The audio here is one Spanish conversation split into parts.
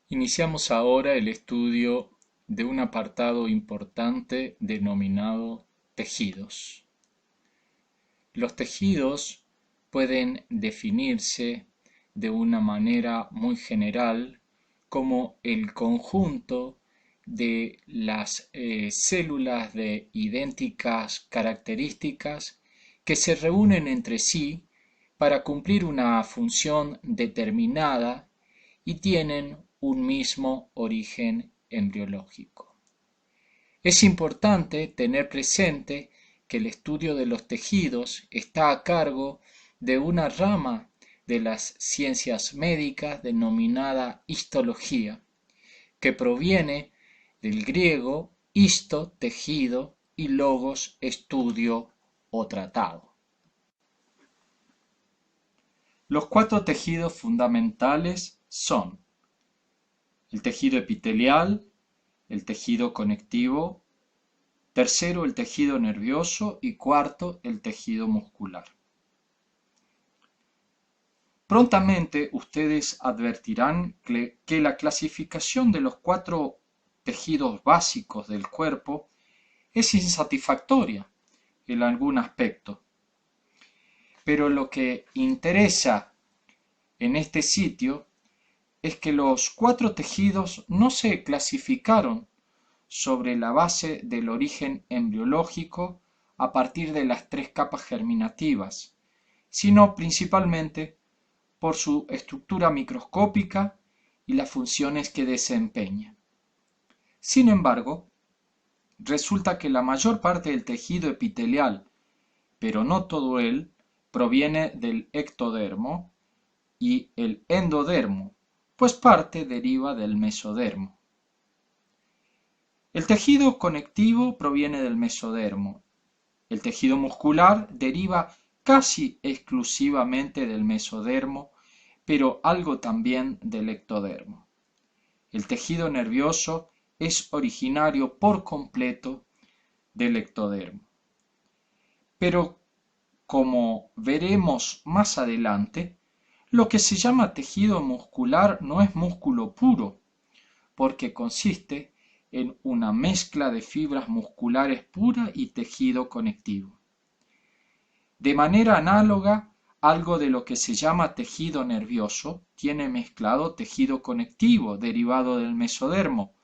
Iniciamos ahora el estudio de un apartado importante denominado tejidos. Los tejidos pueden definirse de una manera muy general como el conjunto de las células de idénticas características que se reúnen entre sí para cumplir una función determinada y tienen un mismo origen embriológico. Es importante tener presente que el estudio de los tejidos está a cargo de una rama de las ciencias médicas denominada histología, que proviene del griego histo, tejido, y logos, estudio o tratado. Los cuatro tejidos fundamentales son el tejido epitelial, el tejido conectivo, tercero el tejido nervioso y cuarto el tejido muscular. Prontamente ustedes advertirán que la clasificación de los cuatro tejidos básicos del cuerpo es insatisfactoria en algún aspecto, pero lo que interesa en este sitio es que los cuatro tejidos no se clasificaron sobre la base del origen embriológico a partir de las tres capas germinativas, sino principalmente por su estructura microscópica y las funciones que desempeña. Sin embargo, resulta que la mayor parte del tejido epitelial, pero no todo él, proviene del ectodermo y el endodermo, pues parte deriva del mesodermo. El tejido conectivo proviene del mesodermo. El tejido muscular deriva casi exclusivamente del mesodermo, pero algo también del ectodermo. El tejido nervioso es originario por completo del ectodermo. Pero, como veremos más adelante, lo que se llama tejido muscular no es músculo puro, porque consiste en una mezcla de fibras musculares puras y tejido conectivo. De manera análoga, algo de lo que se llama tejido nervioso tiene mezclado tejido conectivo derivado del mesodermo,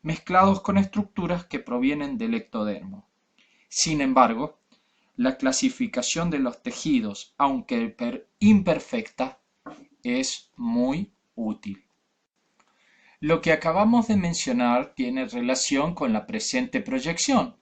mezclados con estructuras que provienen del ectodermo. Sin embargo, la clasificación de los tejidos, aunque imperfecta, es muy útil. Lo que acabamos de mencionar tiene relación con la presente proyección,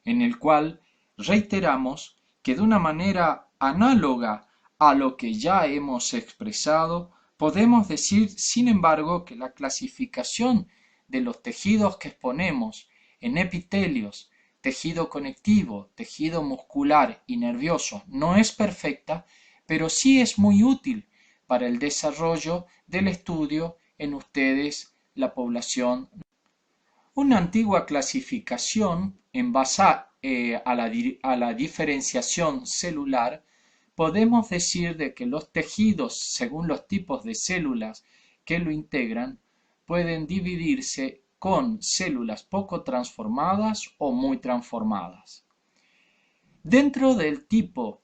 en el cual reiteramos que de una manera análoga a lo que ya hemos expresado, podemos decir, sin embargo, que la clasificación de los tejidos que exponemos en epitelios, tejido conectivo, tejido muscular y nervioso no es perfecta, pero sí es muy útil para el desarrollo del estudio en ustedes, la población. Una antigua clasificación en base a la diferenciación celular, podemos decir de que los tejidos, según los tipos de células que lo integran, pueden dividirse con células poco transformadas o muy transformadas. Dentro del tipo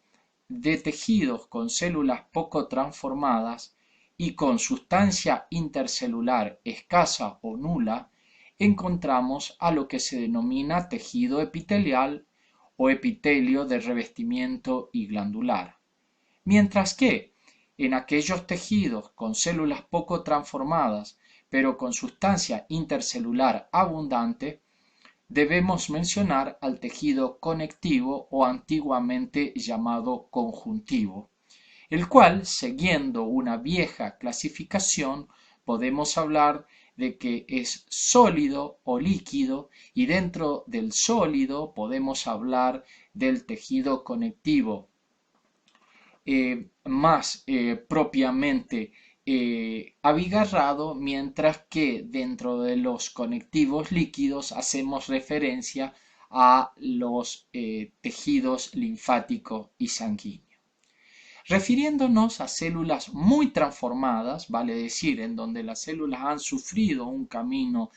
de tejidos con células poco transformadas y con sustancia intercelular escasa o nula, encontramos a lo que se denomina tejido epitelial o epitelio de revestimiento y glandular, mientras que en aquellos tejidos con células poco transformadas pero con sustancia intercelular abundante, debemos mencionar al tejido conectivo o antiguamente llamado conjuntivo, el cual, siguiendo una vieja clasificación, podemos hablar de que es sólido o líquido, y dentro del sólido podemos hablar del tejido conectivo más propiamente abigarrado, mientras que dentro de los conectivos líquidos hacemos referencia a los tejidos linfáticos y sanguíneos. refiriéndonos a células muy transformadas, vale decir, en donde las células han sufrido un camino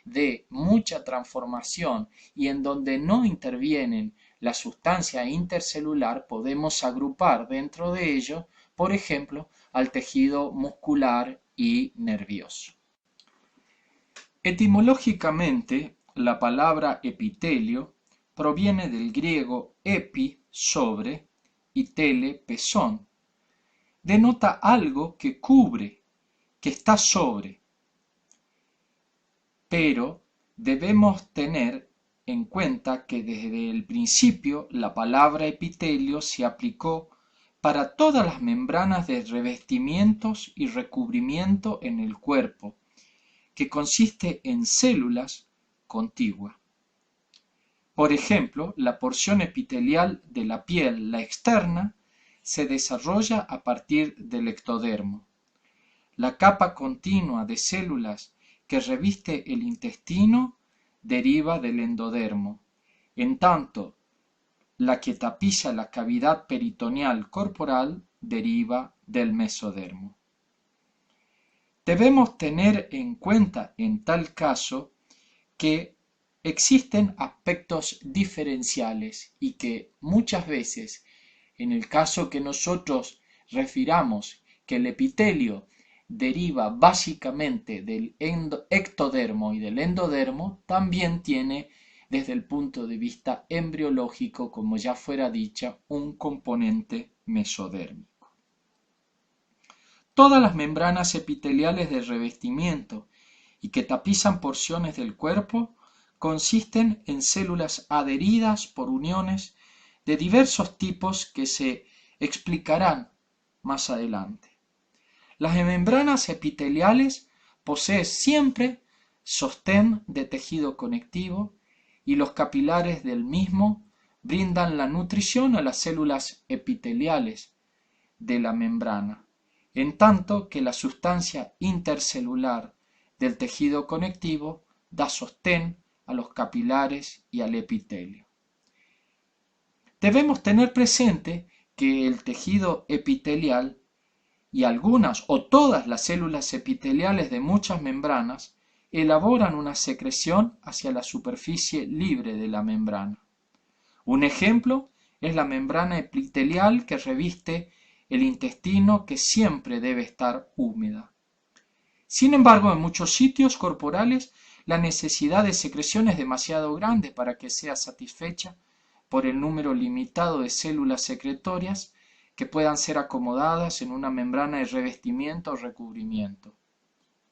de mucha transformación y en donde no intervienen la sustancia intercelular, podemos agrupar dentro de ello, por ejemplo, al tejido muscular y nervioso. Etimológicamente, la palabra epitelio proviene del griego epi, sobre, y tele, pezón. Denota algo que cubre, que está sobre. Pero debemos tener en cuenta que desde el principio la palabra epitelio se aplicó para todas las membranas de revestimientos y recubrimiento en el cuerpo, que consiste en células contiguas. Por ejemplo, la porción epitelial de la piel, la externa, se desarrolla a partir del ectodermo. La capa continua de células que reviste el intestino deriva del endodermo, en tanto la que tapiza la cavidad peritoneal corporal deriva del mesodermo. Debemos tener en cuenta en tal caso que existen aspectos diferenciales y que muchas veces, en el caso que nosotros refiramos que el epitelio deriva básicamente del ectodermo y del endodermo, también tiene desde el punto de vista embriológico, como ya fuera dicha, un componente mesodérmico. Todas las membranas epiteliales de revestimiento y que tapizan porciones del cuerpo consisten en células adheridas por uniones de diversos tipos que se explicarán más adelante. Las membranas epiteliales poseen siempre sostén de tejido conectivo y los capilares del mismo brindan la nutrición a las células epiteliales de la membrana, en tanto que la sustancia intercelular del tejido conectivo da sostén a los capilares y al epitelio. Debemos tener presente que el tejido epitelial y algunas o todas las células epiteliales de muchas membranas elaboran una secreción hacia la superficie libre de la membrana. Un ejemplo es la membrana epitelial que reviste el intestino, que siempre debe estar húmeda. Sin embargo, en muchos sitios corporales la necesidad de secreción es demasiado grande para que sea satisfecha por el número limitado de células secretorias que puedan ser acomodadas en una membrana de revestimiento o recubrimiento.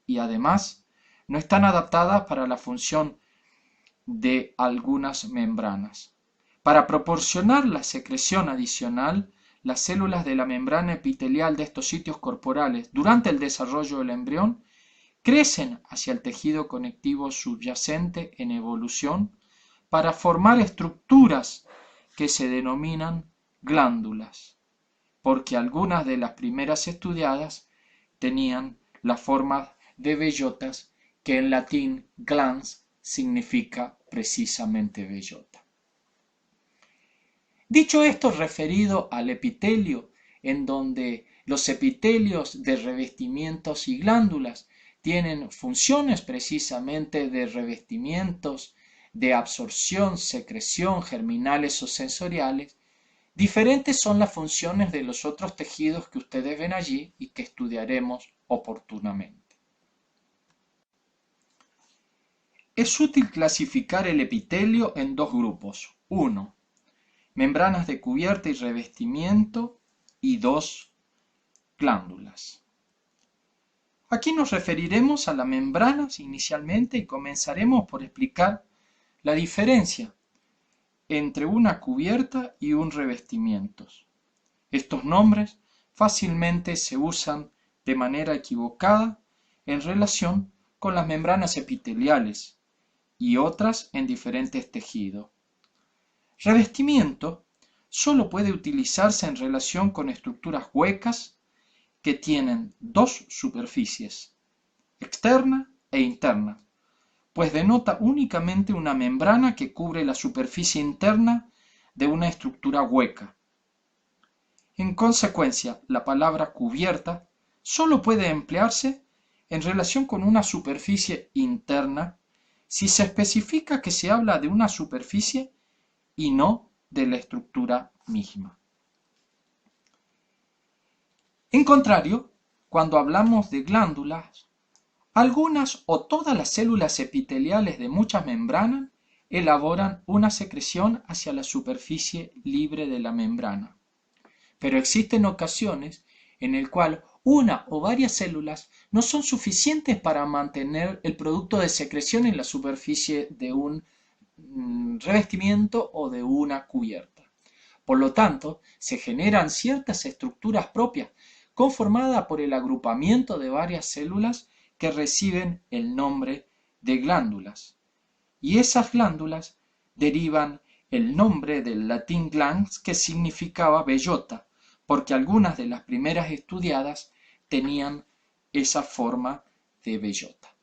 Y además, no están adaptadas para la función de algunas membranas. Para proporcionar la secreción adicional, las células de la membrana epitelial de estos sitios corporales, durante el desarrollo del embrión, crecen hacia el tejido conectivo subyacente en evolución para formar estructuras que se denominan glándulas, porque algunas de las primeras estudiadas tenían la forma de bellotas, que en latín glans significa precisamente bellota. Dicho esto referido al epitelio, en donde los epitelios de revestimientos y glándulas tienen funciones precisamente de revestimientos, de absorción, secreción, germinales o sensoriales, diferentes son las funciones de los otros tejidos que ustedes ven allí y que estudiaremos oportunamente. Es útil clasificar el epitelio en dos grupos. 1. Membranas de cubierta y revestimiento, y 2. Glándulas. Aquí nos referiremos a las membranas inicialmente y comenzaremos por explicar la diferencia entre una cubierta y un revestimiento. Estos nombres fácilmente se usan de manera equivocada en relación con las membranas epiteliales y otras en diferentes tejidos. Revestimiento solo puede utilizarse en relación con estructuras huecas que tienen dos superficies, externa e interna, pues denota únicamente una membrana que cubre la superficie interna de una estructura hueca. En consecuencia, la palabra cubierta solo puede emplearse en relación con una superficie interna si se especifica que se habla de una superficie y no de la estructura misma. En contrario, cuando hablamos de glándulas, algunas o todas las células epiteliales de muchas membranas elaboran una secreción hacia la superficie libre de la membrana. Pero existen ocasiones en el cual una o varias células no son suficientes para mantener el producto de secreción en la superficie de un revestimiento o de una cubierta. Por lo tanto, se generan ciertas estructuras propias conformadas por el agrupamiento de varias células que reciben el nombre de glándulas. Y esas glándulas derivan el nombre del latín glans, que significaba bellota, porque algunas de las primeras estudiadas tenían esa forma de bellota.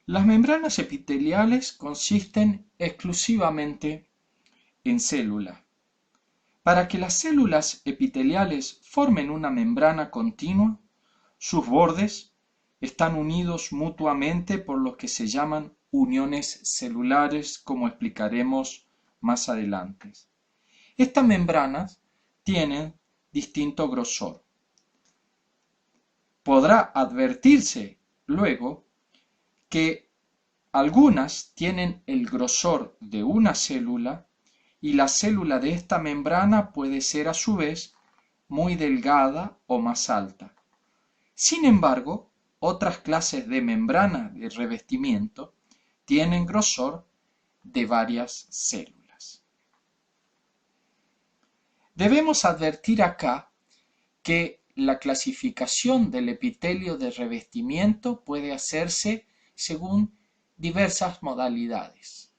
Las membranas epiteliales consisten exclusivamente en células. Para que las células epiteliales formen una membrana continua, sus bordes están unidos mutuamente por lo que se llaman uniones celulares, como explicaremos más adelante. Estas membranas tienen distinto grosor. Podrá advertirse luego que algunas tienen el grosor de una célula y la célula de esta membrana puede ser a su vez muy delgada o más alta. Sin embargo, otras clases de membrana de revestimiento tienen grosor de varias células. Debemos advertir acá que la clasificación del epitelio de revestimiento puede hacerse según diversas modalidades,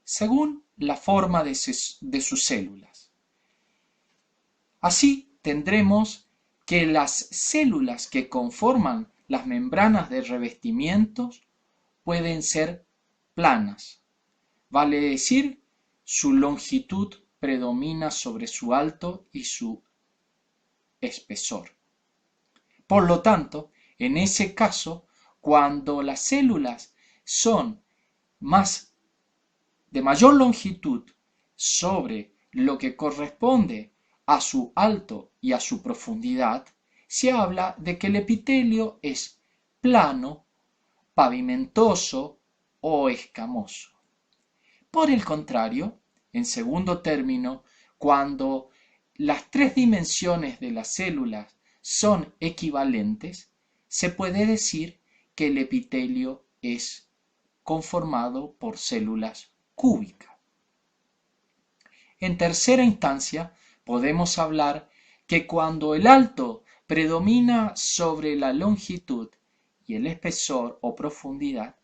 según la forma de sus células. Así tendremos que las células que conforman las membranas de revestimientos pueden ser planas, vale decir, su longitud predomina sobre su alto y su espesor. Por lo tanto, en ese caso, cuando las células son de mayor longitud sobre lo que corresponde a su alto y a su profundidad, se habla de que el epitelio es plano, pavimentoso o escamoso. Por el contrario, en segundo término, cuando las tres dimensiones de las células son equivalentes, se puede decir que el epitelio es conformado por células cúbicas. En tercera instancia, podemos hablar que cuando el alto predomina sobre la longitud y el espesor o profundidad,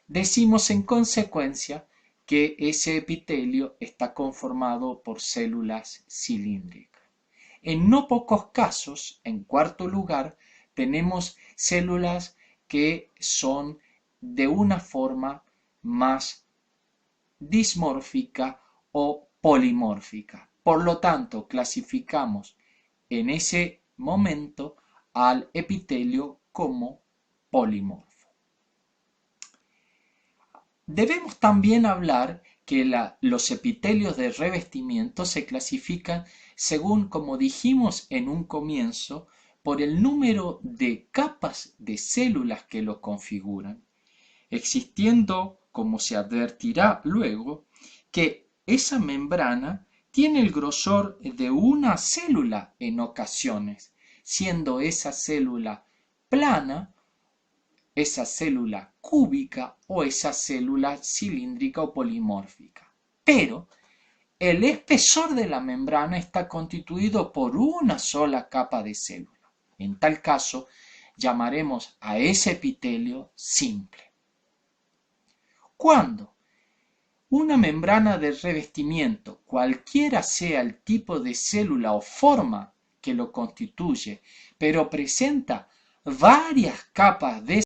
decimos en consecuencia que ese epitelio está conformado por células cilíndricas. En no pocos casos, en cuarto lugar, tenemos células que son de una forma más dismórfica o polimórfica. Por lo tanto, clasificamos en ese momento al epitelio como polimorfo. Debemos también hablar que los epitelios de revestimiento se clasifican según, como dijimos en un comienzo, por el número de capas de células que lo configuran, existiendo, como se advertirá luego, que esa membrana tiene el grosor de una célula en ocasiones, siendo esa célula plana, esa célula cúbica o esa célula cilíndrica o polimórfica. Pero el espesor de la membrana está constituido por una sola capa de célula. En tal caso, llamaremos a ese epitelio simple. Cuando una membrana de revestimiento, cualquiera sea el tipo de célula o forma que lo constituye, pero presenta varias capas de